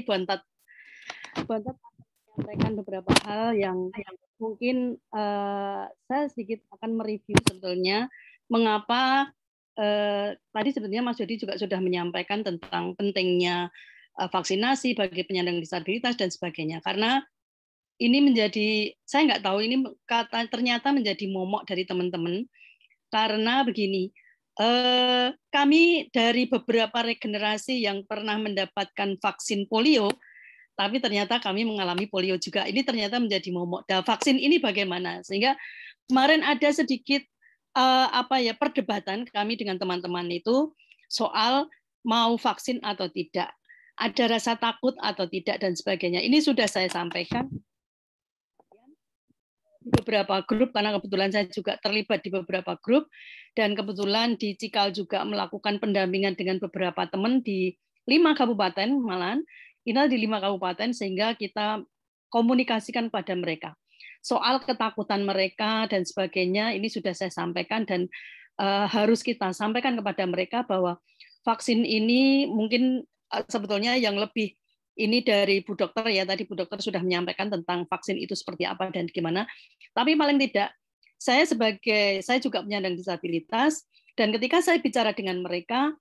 Bontat menyampaikan beberapa hal yang mungkin saya sedikit akan mereview sebetulnya mengapa tadi sebetulnya Mas Dodi juga sudah menyampaikan tentang pentingnya vaksinasi bagi penyandang disabilitas dan sebagainya. Karena ini menjadi, saya nggak tahu ini ternyata menjadi momok dari teman-teman. Karena begini, kami dari beberapa regenerasi yang pernah mendapatkan vaksin polio, tapi ternyata kami mengalami polio juga. Ini ternyata menjadi momok. Nah, vaksin ini bagaimana? Sehingga kemarin ada sedikit perdebatan kami dengan teman-teman itu soal mau vaksin atau tidak, ada rasa takut atau tidak dan sebagainya. Ini sudah saya sampaikan di beberapa grup karena kebetulan saya juga terlibat di beberapa grup dan kebetulan di Cikal juga melakukan pendampingan dengan beberapa teman di 5 kabupaten malahan. Ini di 5 kabupaten sehingga kita komunikasikan pada mereka. Soal ketakutan mereka dan sebagainya ini sudah saya sampaikan dan harus kita sampaikan kepada mereka bahwa vaksin ini mungkin sebetulnya yang lebih ini dari Bu Dokter ya, tadi Bu Dokter sudah menyampaikan tentang vaksin itu seperti apa dan gimana. Tapi paling tidak saya juga penyandang disabilitas dan ketika saya bicara dengan mereka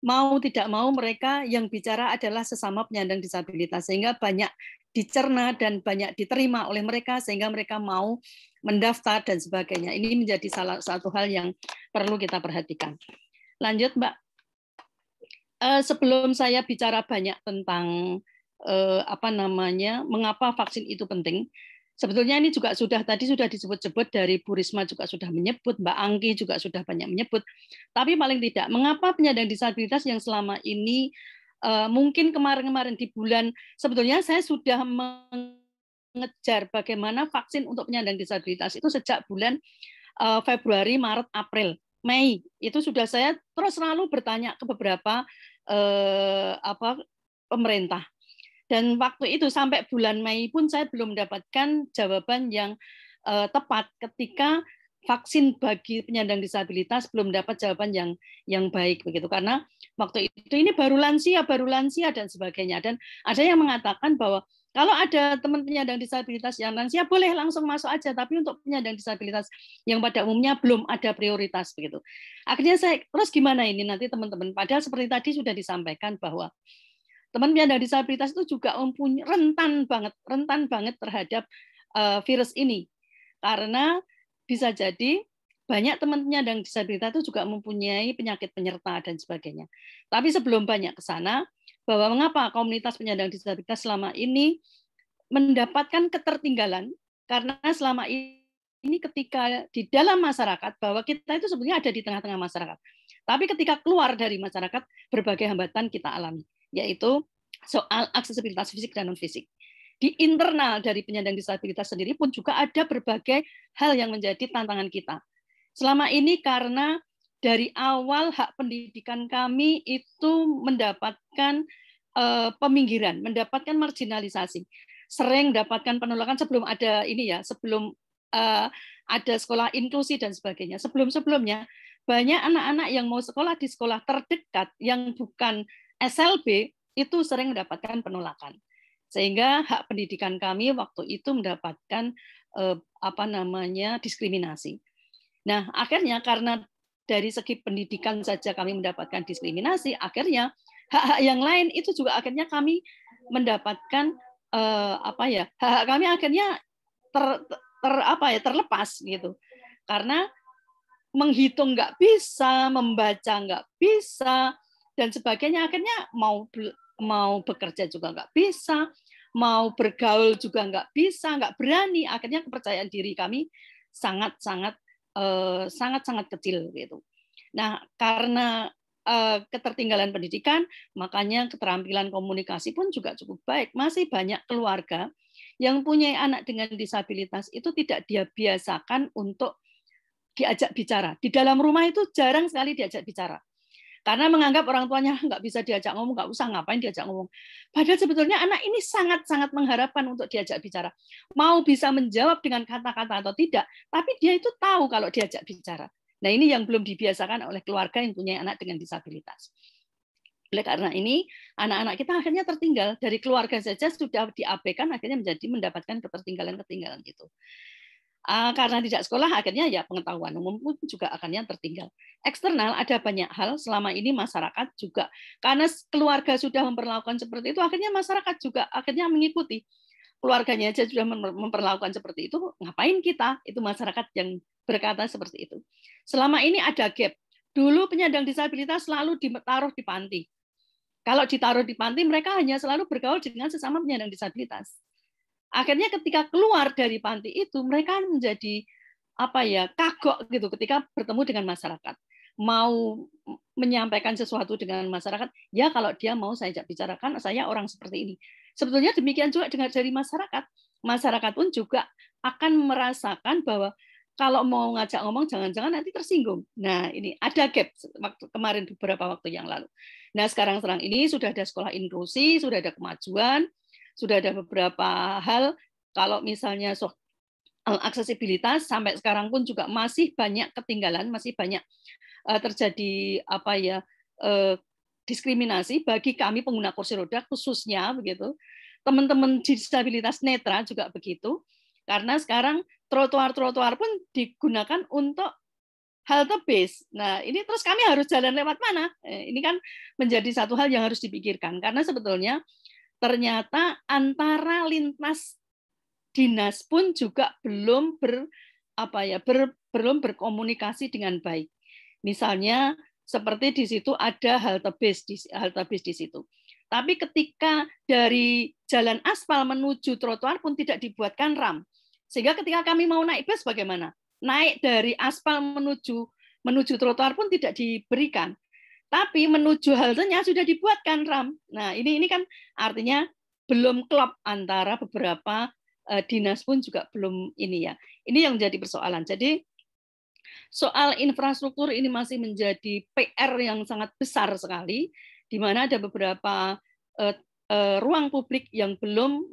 mau tidak mau mereka yang bicara adalah sesama penyandang disabilitas sehingga banyak dicerna dan banyak diterima oleh mereka sehingga mereka mau mendaftar dan sebagainya. Ini menjadi salah satu hal yang perlu kita perhatikan. Lanjut, Mbak. Sebelum saya bicara banyak tentang mengapa vaksin itu penting, sebetulnya ini juga tadi sudah disebut-sebut dari Bu Risma juga sudah menyebut, Mbak Angki juga sudah banyak menyebut. Tapi paling tidak, mengapa penyandang disabilitas yang selama ini mungkin kemarin-kemarin di bulan, sebetulnya saya sudah mengejar bagaimana vaksin untuk penyandang disabilitas itu sejak bulan Februari, Maret, April, Mei. Itu sudah saya terus selalu bertanya ke beberapa pemerintah. Dan waktu itu sampai bulan Mei pun saya belum mendapatkan jawaban yang tepat ketika vaksin bagi penyandang disabilitas belum dapat jawaban yang baik begitu karena waktu itu ini baru lansia dan sebagainya dan ada yang mengatakan bahwa kalau ada teman penyandang disabilitas yang lansia boleh langsung masuk aja tapi untuk penyandang disabilitas yang pada umumnya belum ada prioritas begitu. Akhirnya saya terus gimana ini nanti teman-teman padahal seperti tadi sudah disampaikan bahwa teman penyandang disabilitas itu juga mempunyai rentan banget terhadap virus ini karena bisa jadi banyak teman penyandang disabilitas itu juga mempunyai penyakit penyerta dan sebagainya. Tapi sebelum banyak ke sana, bahwa mengapa komunitas penyandang disabilitas selama ini mendapatkan ketertinggalan karena selama ini ketika di dalam masyarakat bahwa kita itu sebenarnya ada di tengah-tengah masyarakat. Tapi ketika keluar dari masyarakat berbagai hambatan kita alami, yaitu soal aksesibilitas fisik dan non fisik. Di internal dari penyandang disabilitas sendiri pun juga ada berbagai hal yang menjadi tantangan kita. Selama ini karena dari awal hak pendidikan kami itu mendapatkan peminggiran, mendapatkan marginalisasi. Sering mendapatkan penolakan sebelum ada ini ya, sebelum ada sekolah inklusi dan sebagainya. Sebelum-sebelumnya banyak anak-anak yang mau sekolah di sekolah terdekat yang bukan SLB itu sering mendapatkan penolakan. Sehingga hak pendidikan kami waktu itu mendapatkan diskriminasi. Nah, akhirnya karena dari segi pendidikan saja kami mendapatkan diskriminasi, akhirnya hak-hak yang lain itu juga akhirnya kami mendapatkan hak-hak kami akhirnya terlepas gitu. Karena menghitung nggak bisa, membaca nggak bisa dan sebagainya, akhirnya mau bekerja juga nggak bisa, mau bergaul juga nggak bisa, nggak berani. Akhirnya kepercayaan diri kami sangat-sangat kecil gitu. Nah, karena ketertinggalan pendidikan, makanya keterampilan komunikasi pun juga cukup baik. Masih banyak keluarga yang punya anak dengan disabilitas itu tidak dia biasakan untuk diajak bicara. Di dalam rumah itu jarang sekali diajak bicara. Karena menganggap orang tuanya nggak bisa diajak ngomong, nggak usah ngapain diajak ngomong. Padahal sebetulnya anak ini sangat-sangat mengharapkan untuk diajak bicara. Mau bisa menjawab dengan kata-kata atau tidak, tapi dia itu tahu kalau diajak bicara. Nah ini yang belum dibiasakan oleh keluarga yang punya anak dengan disabilitas. Oleh karena ini, anak-anak kita akhirnya tertinggal. Dari keluarga saja sudah diabaikan, akhirnya mendapatkan ketertinggalan-ketinggalan itu. Karena tidak sekolah, akhirnya ya pengetahuan umum pun juga akhirnya tertinggal. Eksternal ada banyak hal, selama ini masyarakat juga, karena keluarga sudah memperlakukan seperti itu, akhirnya masyarakat juga akhirnya mengikuti. Keluarganya aja sudah memperlakukan seperti itu, ngapain kita? Itu masyarakat yang berkata seperti itu. Selama ini ada gap. Dulu penyandang disabilitas selalu ditaruh di panti. Kalau ditaruh di panti, mereka hanya selalu bergaul dengan sesama penyandang disabilitas. Akhirnya ketika keluar dari panti itu, mereka menjadi kagok gitu ketika bertemu dengan masyarakat. Mau menyampaikan sesuatu dengan masyarakat, ya kalau dia mau saya ajak bicarakan, saya orang seperti ini. Sebetulnya demikian juga dengan dari masyarakat. Masyarakat pun juga akan merasakan bahwa kalau mau ngajak ngomong, jangan-jangan nanti tersinggung. Nah, ini ada gap kemarin beberapa waktu yang lalu. Nah, sekarang ini sudah ada sekolah inklusi, sudah ada kemajuan, sudah ada beberapa hal. Kalau misalnya soal aksesibilitas, sampai sekarang pun juga masih banyak ketinggalan, masih banyak terjadi diskriminasi bagi kami pengguna kursi roda khususnya begitu. Teman-teman disabilitas netra juga begitu. Karena sekarang trotoar-trotoar pun digunakan untuk halte bis. Nah, ini terus kami harus jalan lewat mana? Ini kan menjadi satu hal yang harus dipikirkan. Karena sebetulnya ternyata antara lintas dinas pun juga belum berkomunikasi dengan baik. Misalnya seperti di situ ada halte bis di situ. Tapi ketika dari jalan aspal menuju trotoar pun tidak dibuatkan ram. Sehingga ketika kami mau naik bus bagaimana? Naik dari aspal menuju trotoar pun tidak diberikan. Tapi menuju haltenya sudah dibuatkan ram. Nah, ini kan artinya belum klop antara beberapa dinas pun juga belum ini ya. Ini yang menjadi persoalan. Jadi soal infrastruktur ini masih menjadi PR yang sangat besar sekali, di mana ada beberapa ruang publik yang belum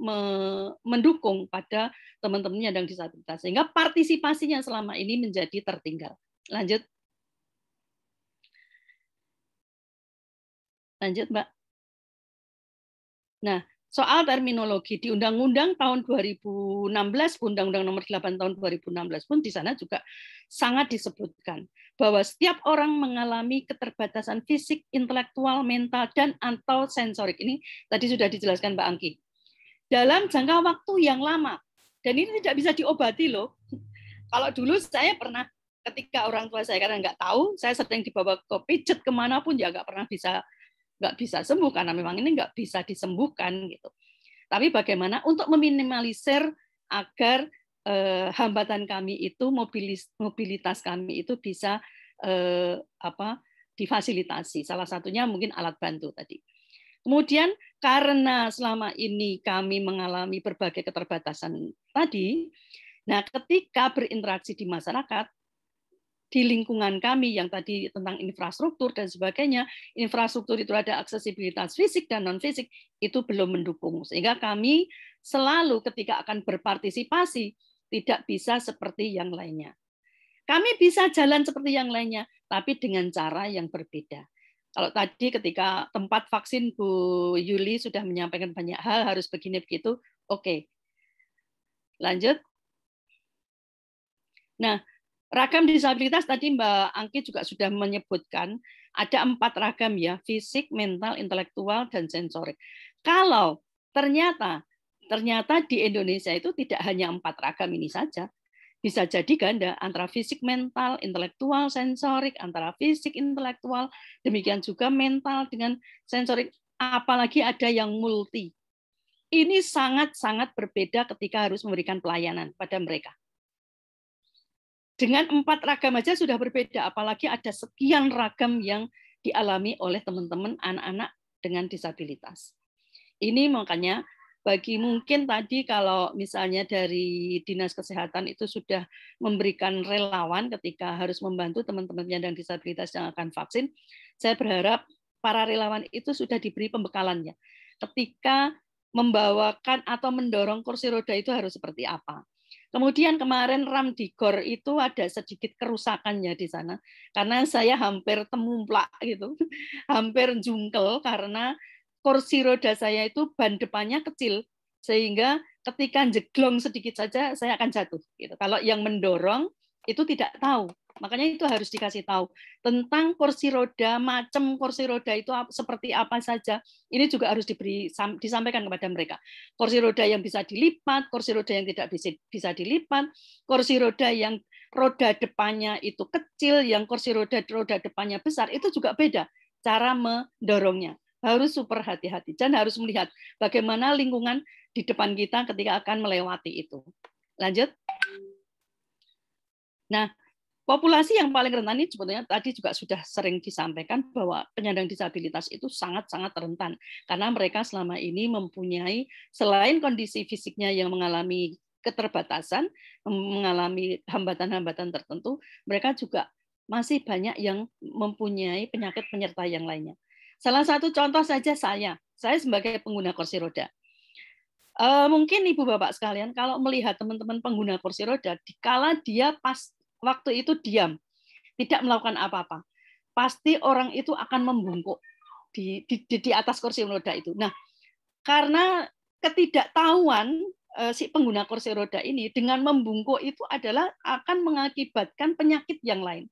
mendukung pada teman-temannya yang disabilitas, sehingga partisipasinya selama ini menjadi tertinggal. Lanjut, Mbak. Nah, soal terminologi di Undang-Undang tahun 2016, Undang-Undang Nomor 8 tahun 2016 pun di sana juga sangat disebutkan bahwa setiap orang mengalami keterbatasan fisik, intelektual, mental, dan atau sensorik. Ini tadi sudah dijelaskan Mbak Angki. Dalam jangka waktu yang lama. Dan ini tidak bisa diobati loh. Kalau dulu saya pernah, ketika orang tua saya karena nggak tahu, saya sering dibawa ke pijet kemanapun, ya nggak pernah nggak bisa sembuh, karena memang ini nggak bisa disembuhkan gitu. Tapi bagaimana untuk meminimalisir agar hambatan kami itu, mobilitas kami itu bisa difasilitasi. Salah satunya mungkin alat bantu tadi. Kemudian karena selama ini kami mengalami berbagai keterbatasan tadi, nah ketika berinteraksi di masyarakat, di lingkungan kami yang tadi tentang infrastruktur dan sebagainya, infrastruktur itu ada aksesibilitas fisik dan non-fisik, itu belum mendukung. Sehingga kami selalu ketika akan berpartisipasi, tidak bisa seperti yang lainnya. Kami bisa jalan seperti yang lainnya, tapi dengan cara yang berbeda. Kalau tadi ketika tempat vaksin Bu Yuli sudah menyampaikan banyak hal, harus begini begitu, oke. Lanjut. Nah, ragam disabilitas tadi Mbak Angki juga sudah menyebutkan ada 4 ragam ya, fisik, mental, intelektual, dan sensorik. Kalau ternyata di Indonesia itu tidak hanya 4 ragam ini saja, bisa jadi ganda antara fisik, mental, intelektual, sensorik, antara fisik, intelektual, demikian juga mental dengan sensorik, apalagi ada yang multi. Ini sangat-sangat berbeda ketika harus memberikan pelayanan pada mereka. Dengan 4 ragam aja sudah berbeda, apalagi ada sekian ragam yang dialami oleh teman-teman anak-anak dengan disabilitas. Ini makanya bagi mungkin tadi kalau misalnya dari Dinas Kesehatan itu sudah memberikan relawan ketika harus membantu teman-teman penyandang disabilitas yang akan vaksin, saya berharap para relawan itu sudah diberi pembekalannya. Ketika membawakan atau mendorong kursi roda itu harus seperti apa. Kemudian kemarin RAM di GOR itu ada sedikit kerusakannya di sana, karena saya hampir temumplak gitu, hampir jungkel karena kursi roda saya itu ban depannya kecil, sehingga ketika jeglong sedikit saja saya akan jatuh. Gitu. Kalau yang mendorong itu tidak tahu, makanya itu harus dikasih tahu tentang kursi roda, macam kursi roda itu seperti apa saja. Ini juga harus disampaikan kepada mereka. Kursi roda yang bisa dilipat, kursi roda yang tidak bisa dilipat, kursi roda yang roda depannya itu kecil, yang kursi roda depannya besar, itu juga beda cara mendorongnya. Harus super hati-hati dan harus melihat bagaimana lingkungan di depan kita ketika akan melewati itu. Lanjut. Nah, populasi yang paling rentan ini sebetulnya tadi juga sudah sering disampaikan bahwa penyandang disabilitas itu sangat-sangat rentan karena mereka selama ini mempunyai selain kondisi fisiknya yang mengalami keterbatasan, mengalami hambatan-hambatan tertentu, mereka juga masih banyak yang mempunyai penyakit penyerta yang lainnya. Salah satu contoh saja saya sebagai pengguna kursi roda. Mungkin Ibu Bapak sekalian kalau melihat teman-teman pengguna kursi roda, dikala dia pas waktu itu diam, tidak melakukan apa-apa, pasti orang itu akan membungkuk di atas kursi roda itu. Nah, karena ketidaktahuan si pengguna kursi roda ini dengan membungkuk itu adalah akan mengakibatkan penyakit yang lain.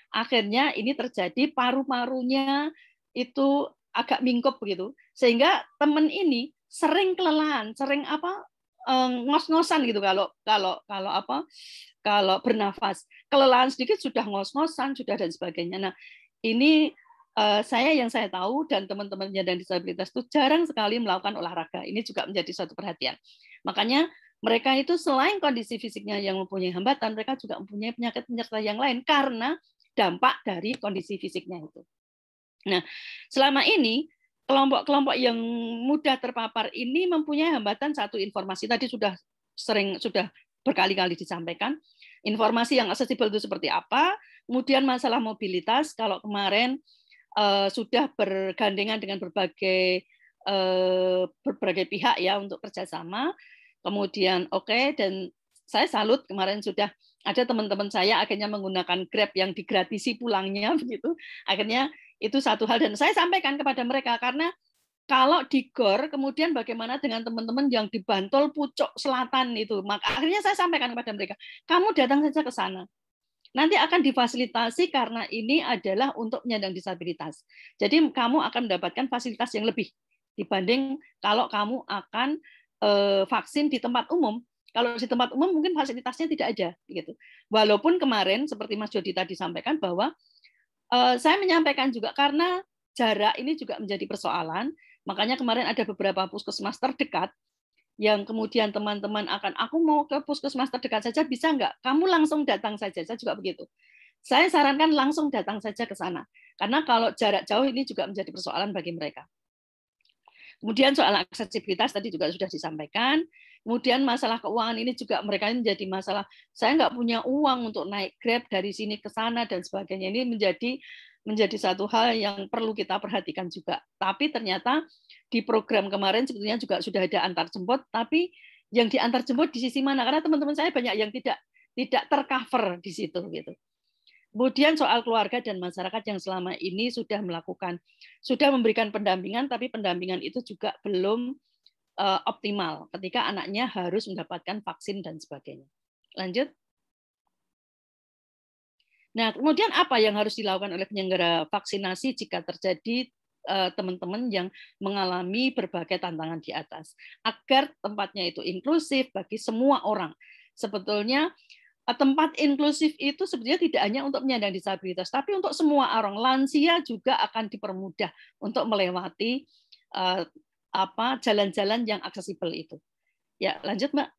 Akhirnya ini terjadi paru-parunya itu agak mingkup begitu, sehingga teman ini sering kelelahan, sering ngos-ngosan gitu kalau bernafas, kelelahan sedikit sudah ngos-ngosan, sudah dan sebagainya. Nah, ini yang saya tahu dan teman-teman penyandang disabilitas itu jarang sekali melakukan olahraga. Ini juga menjadi suatu perhatian. Makanya mereka itu selain kondisi fisiknya yang mempunyai hambatan, mereka juga mempunyai penyakit penyerta yang lain karena dampak dari kondisi fisiknya itu. Nah, selama ini kelompok-kelompok yang mudah terpapar ini mempunyai hambatan satu informasi tadi sudah berkali-kali disampaikan. Informasi yang aksesibel itu seperti apa, kemudian masalah mobilitas, kalau kemarin sudah bergandengan dengan berbagai pihak ya untuk kerjasama, kemudian dan saya salut kemarin sudah ada teman-teman saya akhirnya menggunakan Grab yang digratisi pulangnya begitu, akhirnya itu satu hal dan saya sampaikan kepada mereka karena kalau di GOR, kemudian bagaimana dengan teman-teman yang di Bantul Pucuk Selatan itu? Maka akhirnya saya sampaikan kepada mereka, kamu datang saja ke sana. Nanti akan difasilitasi karena ini adalah untuk penyandang disabilitas. Jadi kamu akan mendapatkan fasilitas yang lebih dibanding kalau kamu akan vaksin di tempat umum. Kalau di tempat umum mungkin fasilitasnya tidak ada. Gitu. Walaupun kemarin seperti Mas Jody tadi sampaikan bahwa saya menyampaikan juga karena jarak ini juga menjadi persoalan. Makanya kemarin ada beberapa puskesmas terdekat yang kemudian teman-teman aku mau ke puskesmas terdekat saja, bisa nggak? Kamu langsung datang saja, saya juga begitu. Saya sarankan langsung datang saja ke sana. Karena kalau jarak jauh ini juga menjadi persoalan bagi mereka. Kemudian soal aksesibilitas tadi juga sudah disampaikan. Kemudian masalah keuangan ini juga mereka ini menjadi masalah. Saya nggak punya uang untuk naik Grab dari sini ke sana dan sebagainya. Ini menjadi satu hal yang perlu kita perhatikan juga. Tapi ternyata di program kemarin sebetulnya juga sudah ada antar jemput, tapi yang diantar jemput di sisi mana? Karena teman-teman saya banyak yang tidak tercover di situ gitu. Kemudian soal keluarga dan masyarakat yang selama ini sudah memberikan pendampingan, tapi pendampingan itu juga belum optimal ketika anaknya harus mendapatkan vaksin dan sebagainya. Lanjut. Nah, kemudian apa yang harus dilakukan oleh penyelenggara vaksinasi jika terjadi teman-teman yang mengalami berbagai tantangan di atas, agar tempatnya itu inklusif bagi semua orang. Sebetulnya tempat inklusif itu sebetulnya tidak hanya untuk penyandang disabilitas, tapi untuk semua orang. Lansia juga akan dipermudah untuk melewati jalan-jalan yang aksesibel itu. Ya, lanjut, Mbak.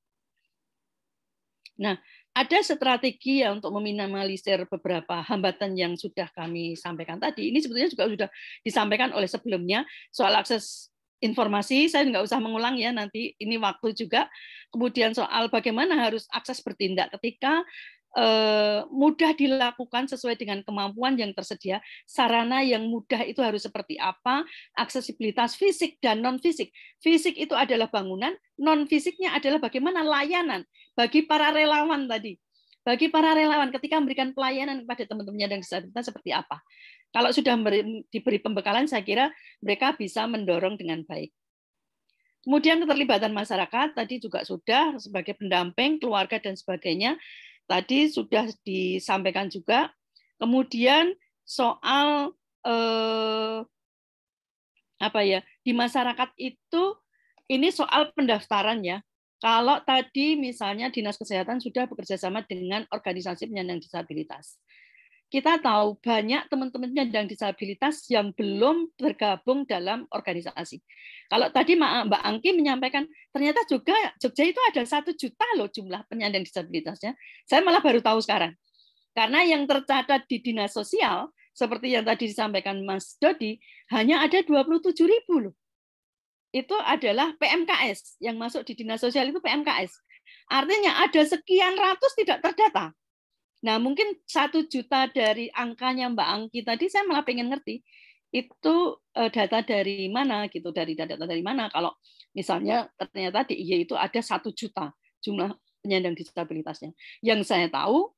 Nah, ada strategi ya untuk meminimalisir beberapa hambatan yang sudah kami sampaikan tadi. Ini sebetulnya juga sudah disampaikan oleh sebelumnya soal akses informasi. Saya nggak usah mengulang ya, nanti ini waktu juga. Kemudian soal bagaimana harus akses bertindak ketika mudah dilakukan sesuai dengan kemampuan yang tersedia. Sarana yang mudah itu harus seperti apa? Aksesibilitas fisik dan non-fisik. Fisik itu adalah bangunan, non-fisiknya adalah bagaimana layanan bagi para relawan tadi. Bagi para relawan ketika memberikan pelayanan kepada teman-teman penyandang disabilitas seperti apa. Kalau sudah diberi pembekalan, saya kira mereka bisa mendorong dengan baik. Kemudian keterlibatan masyarakat tadi juga sudah sebagai pendamping, keluarga dan sebagainya. Tadi sudah disampaikan juga. Kemudian soal di masyarakat itu ini soal pendaftaran ya. Kalau tadi misalnya Dinas Kesehatan sudah bekerja sama dengan organisasi penyandang disabilitas. Kita tahu banyak teman-teman penyandang disabilitas yang belum bergabung dalam organisasi. Kalau tadi Mbak Angki menyampaikan, ternyata juga Jogja itu ada 1 juta loh jumlah penyandang disabilitasnya. Saya malah baru tahu sekarang. Karena yang tercatat di Dinas Sosial, seperti yang tadi disampaikan Mas Dodi, hanya ada 27.000 loh. Itu adalah PMKS. Yang masuk di Dinas Sosial itu PMKS. Artinya ada sekian ratus tidak terdata. Nah, mungkin 1 juta dari angkanya Mbak Angki tadi saya malah pengen ngerti itu data dari mana gitu, dari data dari mana kalau misalnya ternyata di DIY itu ada 1 juta jumlah penyandang disabilitasnya. Yang saya tahu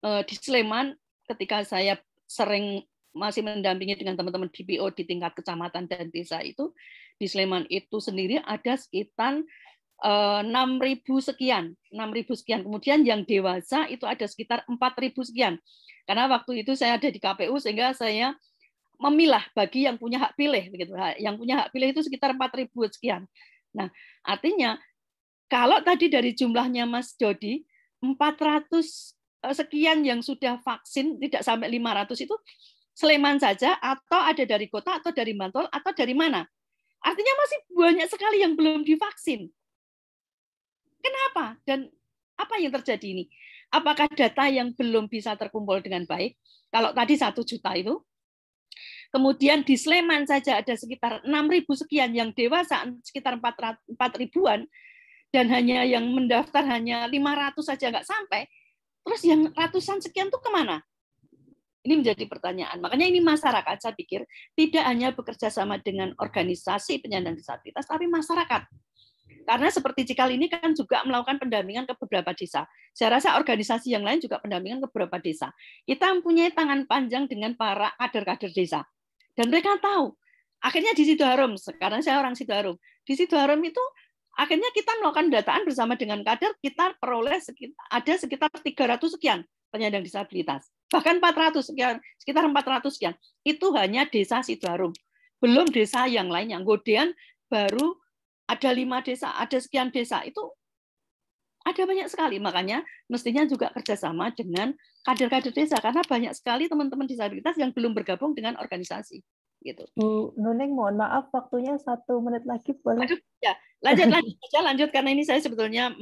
di Sleman ketika saya sering masih mendampingi dengan teman-teman DPO di tingkat kecamatan dan desa itu, di Sleman itu sendiri ada sekitar 6.000 sekian. Kemudian yang dewasa itu ada sekitar 4.000 sekian. Karena waktu itu saya ada di KPU sehingga saya memilah bagi yang punya hak pilih begitu. Yang punya hak pilih itu sekitar 4.000 sekian. Nah, artinya kalau tadi dari jumlahnya Mas Dodi 400 sekian yang sudah vaksin tidak sampai 500 itu Sleman saja atau ada dari kota atau dari Bantul atau dari mana? Artinya masih banyak sekali yang belum divaksin. Kenapa? Dan apa yang terjadi ini? Apakah data yang belum bisa terkumpul dengan baik? Kalau tadi 1 juta itu, kemudian di Sleman saja ada sekitar 6.000 sekian, yang dewasa sekitar 4.000-an, dan hanya yang mendaftar hanya 500 saja nggak sampai, terus yang ratusan sekian itu kemana? Ini menjadi pertanyaan. Makanya ini masyarakat, saya pikir, tidak hanya bekerja sama dengan organisasi penyandang disabilitas, tapi masyarakat. Karena seperti Cikal ini kan juga melakukan pendampingan ke beberapa desa. Saya rasa organisasi yang lain juga pendampingan ke beberapa desa. Kita mempunyai tangan panjang dengan para kader-kader desa. Dan mereka tahu. Akhirnya di Sidoarum, sekarang saya orang Sidoarum. Di Sidoarum itu akhirnya kita melakukan dataan bersama dengan kader, kita peroleh ada sekitar 300 sekian penyandang disabilitas. Bahkan 400 sekian, sekitar 400 sekian. Itu hanya desa Sidoarum. Belum desa yang lain, yang Godean baru ada 5 desa, ada sekian desa, itu ada banyak sekali. Makanya mestinya juga kerjasama dengan kader-kader desa, karena banyak sekali teman-teman disabilitas yang belum bergabung dengan organisasi. Gitu. Bu Nuning, mohon maaf, waktunya 1 menit lagi, boleh? Aduh, ya, lanjut karena ini saya sebetulnya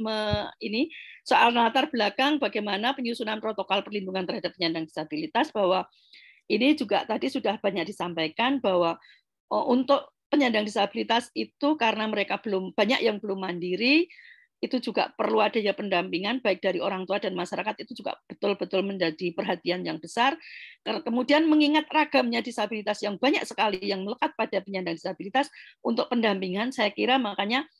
ini soal latar belakang bagaimana penyusunan protokol perlindungan terhadap penyandang disabilitas, bahwa ini juga tadi sudah banyak disampaikan bahwa untuk penyandang disabilitas itu karena mereka banyak yang belum mandiri, itu juga perlu adanya pendampingan baik dari orang tua dan masyarakat, itu juga betul-betul menjadi perhatian yang besar. Kemudian mengingat ragamnya disabilitas yang banyak sekali yang melekat pada penyandang disabilitas, untuk pendampingan saya kira makanya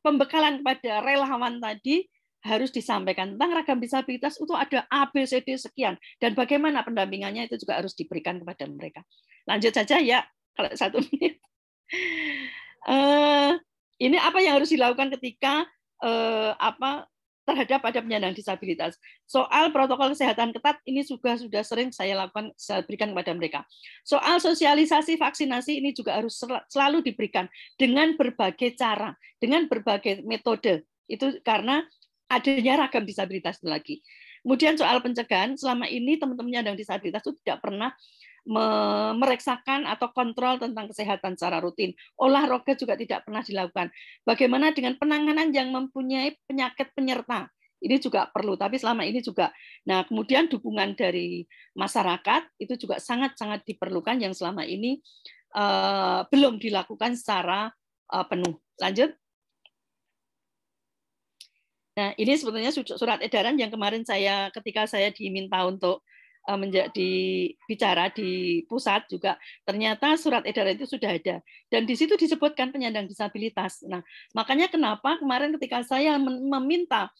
pembekalan kepada relawan tadi harus disampaikan tentang ragam disabilitas itu ada ABCD sekian, dan bagaimana pendampingannya itu juga harus diberikan kepada mereka. Lanjut saja ya. Kalau 1 menit. Ini apa yang harus dilakukan ketika terhadap pada penyandang disabilitas. Soal protokol kesehatan ketat ini sudah sering saya lakukan, saya berikan kepada mereka. Soal sosialisasi vaksinasi ini juga harus selalu diberikan dengan berbagai cara, dengan berbagai metode. Itu karena adanya ragam disabilitas itu lagi. Kemudian soal pencegahan, selama ini teman-teman penyandang disabilitas itu tidak pernah memeriksakan atau kontrol tentang kesehatan secara rutin. Olahraga juga tidak pernah dilakukan. Bagaimana dengan penanganan yang mempunyai penyakit penyerta? Ini juga perlu, tapi selama ini juga. Nah, kemudian dukungan dari masyarakat itu juga sangat-sangat diperlukan, yang selama ini belum dilakukan secara penuh. Lanjut. Nah, ini sebetulnya surat edaran yang kemarin ketika saya diminta untuk menjadi bicara di pusat juga, ternyata surat edaran itu sudah ada. Dan di situ disebutkan penyandang disabilitas. Nah, makanya kenapa kemarin ketika saya meminta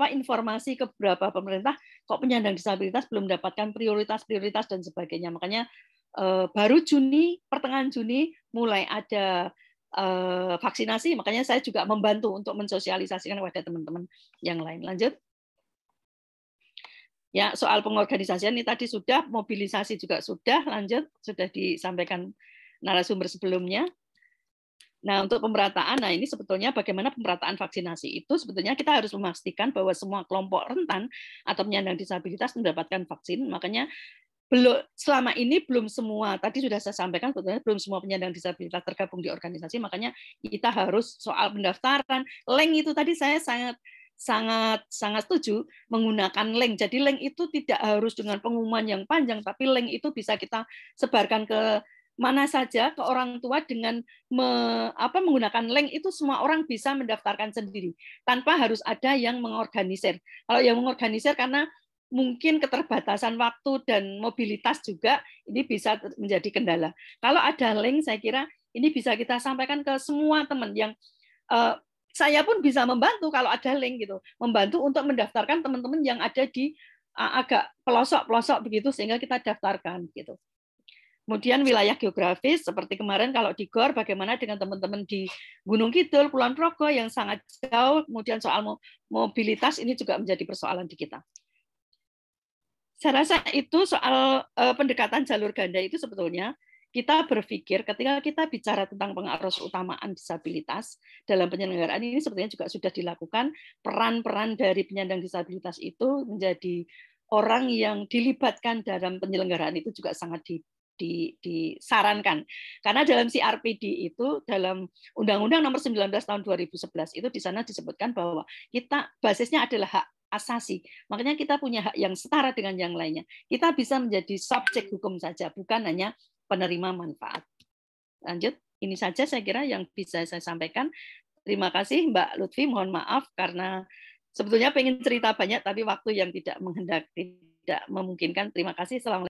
informasi ke beberapa pemerintah, kok penyandang disabilitas belum mendapatkan prioritas dan sebagainya. Makanya baru pertengahan Juni mulai ada vaksinasi, makanya saya juga membantu untuk mensosialisasikan kepada teman-teman yang lain. Lanjut. Ya, soal pengorganisasian ini tadi sudah, mobilisasi juga sudah, lanjut, sudah disampaikan narasumber sebelumnya. Nah, untuk pemerataan, nah ini sebetulnya bagaimana pemerataan vaksinasi itu sebetulnya kita harus memastikan bahwa semua kelompok rentan atau penyandang disabilitas mendapatkan vaksin. Makanya selama ini belum semua, tadi sudah saya sampaikan sebetulnya belum semua penyandang disabilitas tergabung di organisasi, makanya kita harus soal pendaftaran, link itu tadi saya sangat setuju menggunakan link. Jadi link itu tidak harus dengan pengumuman yang panjang, tapi link itu bisa kita sebarkan ke mana saja, ke orang tua dengan menggunakan link itu semua orang bisa mendaftarkan sendiri tanpa harus ada yang mengorganisir. Kalau yang mengorganisir karena mungkin keterbatasan waktu dan mobilitas juga ini bisa menjadi kendala. Kalau ada link, saya kira ini bisa kita sampaikan ke semua teman yang saya pun bisa membantu kalau ada link gitu, membantu untuk mendaftarkan teman-teman yang ada di agak pelosok-pelosok begitu sehingga kita daftarkan gitu. Kemudian wilayah geografis seperti kemarin kalau di GOR bagaimana dengan teman-teman di Gunung Kidul, Kulon Progo yang sangat jauh, kemudian soal mobilitas ini juga menjadi persoalan di kita. Saya rasa itu soal pendekatan jalur ganda itu sebetulnya kita berpikir ketika kita bicara tentang pengarus utamaan disabilitas dalam penyelenggaraan ini sebetulnya juga sudah dilakukan peran-peran dari penyandang disabilitas itu menjadi orang yang dilibatkan dalam penyelenggaraan itu juga sangat disarankan. Karena dalam CRPD itu dalam Undang-Undang Nomor 19 Tahun 2011 itu di sana disebutkan bahwa kita basisnya adalah hak asasi. Makanya kita punya hak yang setara dengan yang lainnya. Kita bisa menjadi subjek hukum saja, bukan hanya penerima manfaat. Lanjut, ini saja saya kira yang bisa saya sampaikan. Terima kasih Mbak Lutfi, mohon maaf karena sebetulnya pengen cerita banyak tapi waktu yang tidak memungkinkan. Terima kasih. Assalamualaikum.